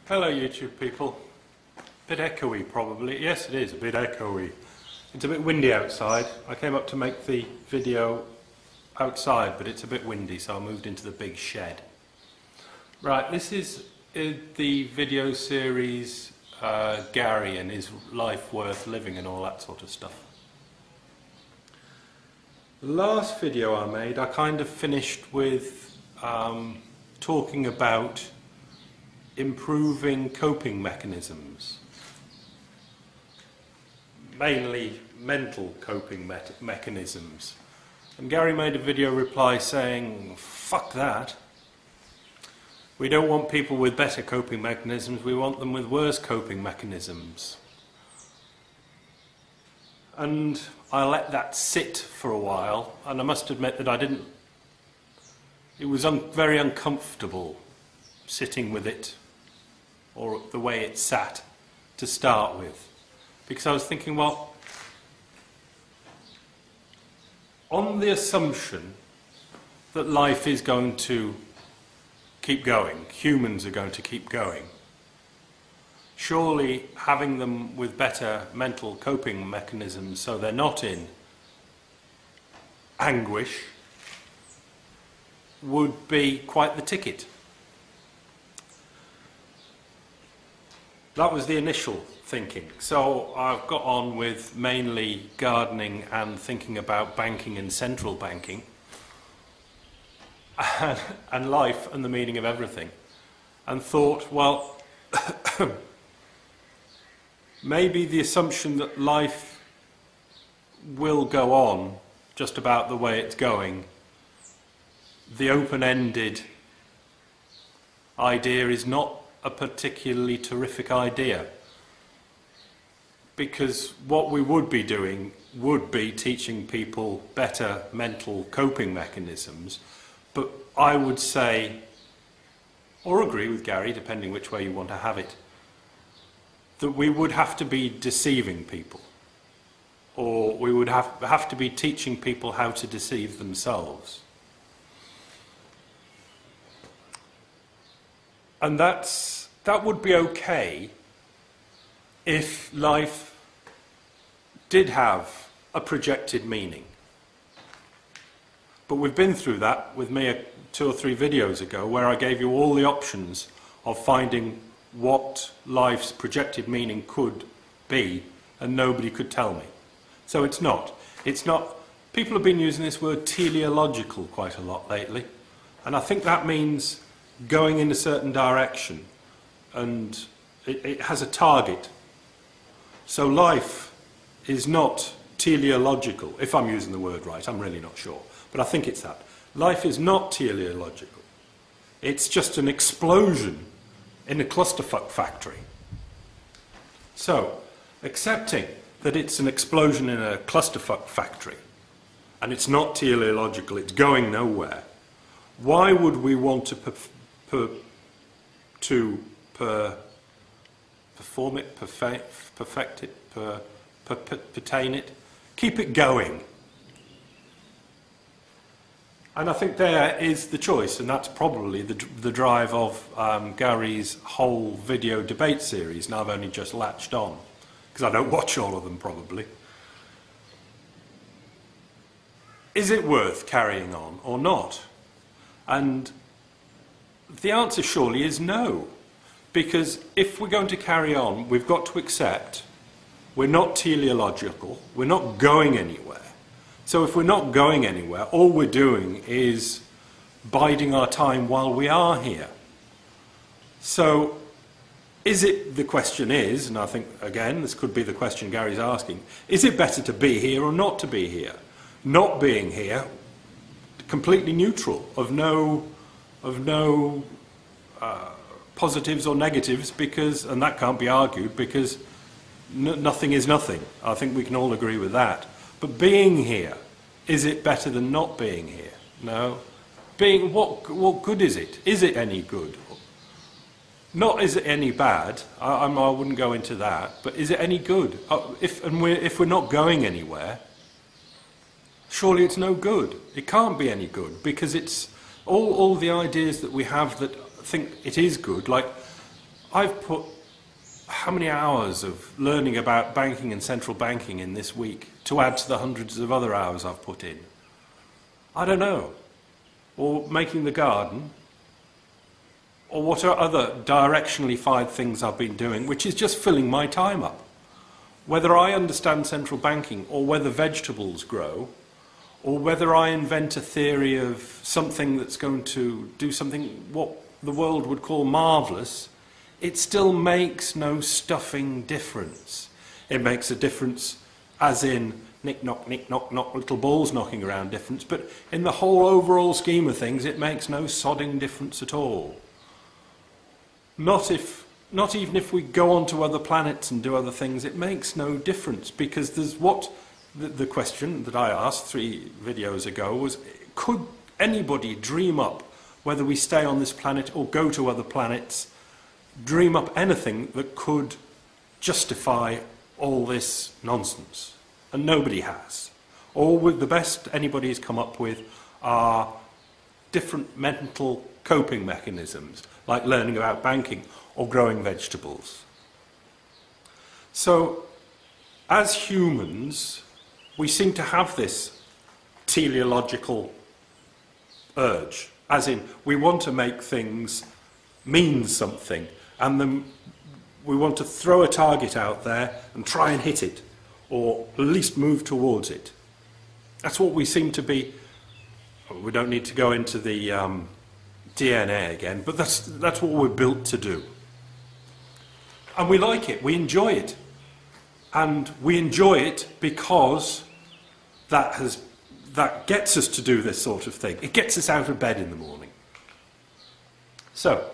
Hello YouTube people. Bit echoey probably. Yes, it is a bit echoey. It's a bit windy outside. I came up to make the video outside, but it's a bit windy, so I moved into the big shed. Right, this is the video series Gary and his life worth living and all that sort of stuff. The last video I made, I kind of finished with talking about improving coping mechanisms, mainly mental coping mechanisms. And Gary made a video reply saying, fuck that. We don't want people with better coping mechanisms, we want them with worse coping mechanisms. And I let that sit for a while, and I must admit that it was very uncomfortable sitting with it, or the way it sat, to start with. Because I was thinking, well, on the assumption that life is going to keep going, humans are going to keep going, surely having them with better mental coping mechanisms so they're not in anguish would be quite the ticket. That was the initial thinking. So I've got on with mainly gardening and thinking about banking and central banking and life and the meaning of everything, and thought, well, maybe the assumption that life will go on just about the way it's going, the open-ended idea, is not a particularly terrific idea, because what we would be doing would be teaching people better mental coping mechanisms. But I would say, or agree with Gary, depending which way you want to have it, that we would have to be deceiving people, or we would have to be teaching people how to deceive themselves. And that would be okay if life did have a projected meaning. But we've been through that with me 2 or 3 videos ago, where I gave you all the options of finding what life's projected meaning could be, and nobody could tell me. So it's not. People have been using this word teleological quite a lot lately, and I think that means going in a certain direction, and it has a target. So life is not teleological, if I'm using the word right. I'm really not sure, but I think it's that. Life is not teleological. It's just an explosion in a clusterfuck factory. So, accepting that it's an explosion in a clusterfuck factory, and it's not teleological, it's going nowhere, why would we want to perform it, perfect it, pertain it, keep it going? And I think there is the choice, and that's probably the drive of Gary's whole video debate series, and I've only just latched on, because I don't watch all of them probably. Is it worth carrying on or not? And the answer surely is no. Because if we're going to carry on, we've got to accept we're not teleological, we're not going anywhere. So if we're not going anywhere, all we're doing is biding our time while we are here. So the question is, and I think, again, this could be the question Gary's asking, is it better to be here or not to be here? Not being here, completely neutral, of no positives or negatives, because, and that can't be argued, because nothing is nothing. I think we can all agree with that. But being here, is it better than not being here? No. Being, what good is it? Is it any good? Not is it any bad, I wouldn't go into that, but is it any good? If we're not going anywhere, surely it's no good. It can't be any good, because it's all the ideas that we have that think it is good, like I've put how many hours of learning about banking and central banking in this week to add to the hundreds of other hours I've put in? I don't know. Or making the garden, or what are other directionally fired things I've been doing, which is just filling my time up. Whether I understand central banking, or whether vegetables grow, or whether I invent a theory of something that's going to do something what the world would call marvellous, it still makes no stuffing difference. It makes a difference as in nick, knock, little balls knocking around difference, but in the whole overall scheme of things, it makes no sodding difference at all. Not even if we go on to other planets and do other things, it makes no difference, because there's what the question that I asked 3 videos ago was, could anybody dream up, whether we stay on this planet or go to other planets, dream up anything that could justify all this nonsense? And nobody has. All with the best anybody has come up with are different mental coping mechanisms, like learning about banking or growing vegetables. So, as humans, we seem to have this teleological urge, as in, we want to make things mean something, and then we want to throw a target out there and try and hit it, or at least move towards it. That's what we seem to be. We don't need to go into the DNA again, but that's what we're built to do. And we like it, we enjoy it. And we enjoy it because that gets us to do this sort of thing. It gets us out of bed in the morning. So,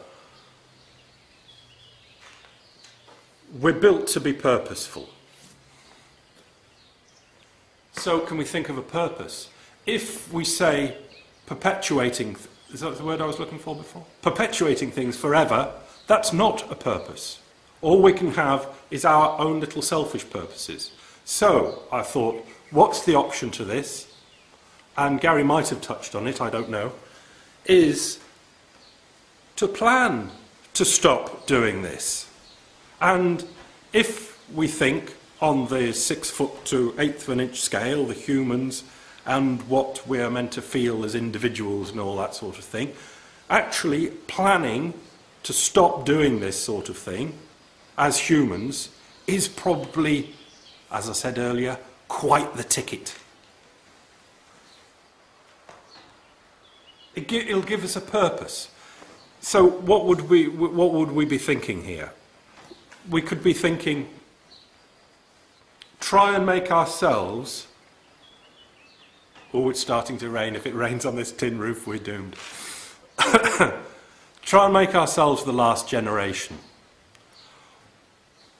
we're built to be purposeful. So can we think of a purpose? If we say perpetuating, is that the word I was looking for before? Perpetuating things forever, that's not a purpose. All we can have is our own little selfish purposes. So I thought, what's the option to this? And Gary might have touched on it, I don't know, is to plan to stop doing this. And if we think on the 6 foot to 1/8 of an inch scale, the humans and what we are meant to feel as individuals and all that sort of thing, actually planning to stop doing this sort of thing as humans is probably, as I said earlier, quite the ticket. It'll give us a purpose. So what would we be thinking here? We could be thinking, try and make ourselves... Oh, it's starting to rain. If it rains on this tin roof, we're doomed. Try and make ourselves the last generation.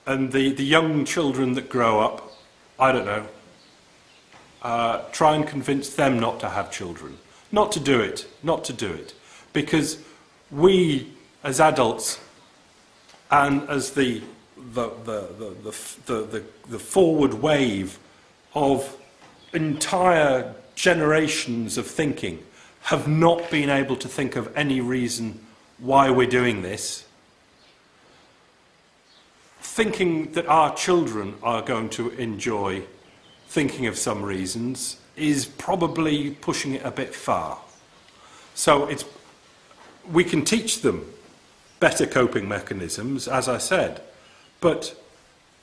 And the young children that grow up, I don't know, try and convince them not to have children. Not to do it. Not to do it. Because we, as adults, and as the forward wave of entire generations of thinking, have not been able to think of any reason why we're doing this. Thinking that our children are going to enjoy thinking of some reasons is probably pushing it a bit far. So we can teach them better coping mechanisms, as I said, but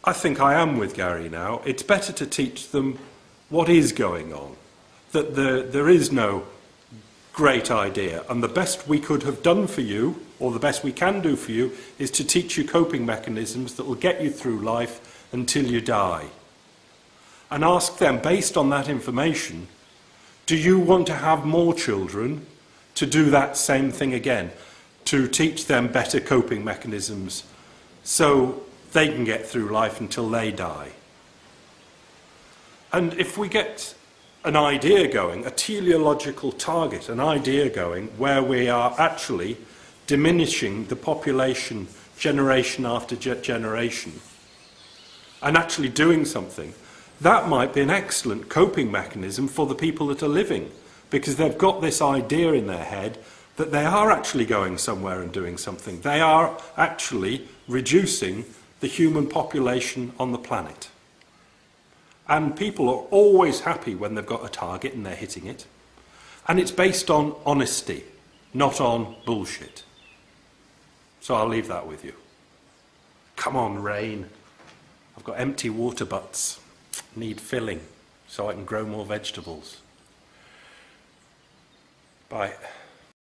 I think I am with Gary now. It's better to teach them what is going on, that there is no great idea, and the best we could have done for you, or the best we can do for you, is to teach you coping mechanisms that will get you through life until you die. And ask them, based on that information, do you want to have more children to do that same thing again, to teach them better coping mechanisms so they can get through life until they die? And if we get an idea going, a teleological target, an idea going where we are actually diminishing the population generation after generation and actually doing something, that might be an excellent coping mechanism for the people that are living, because they've got this idea in their head that they are actually going somewhere and doing something. They are actually reducing the human population on the planet. And people are always happy when they've got a target and they're hitting it. And it's based on honesty, not on bullshit. So I'll leave that with you. Come on, rain. I've got empty water butts. Need filling so I can grow more vegetables. Bye.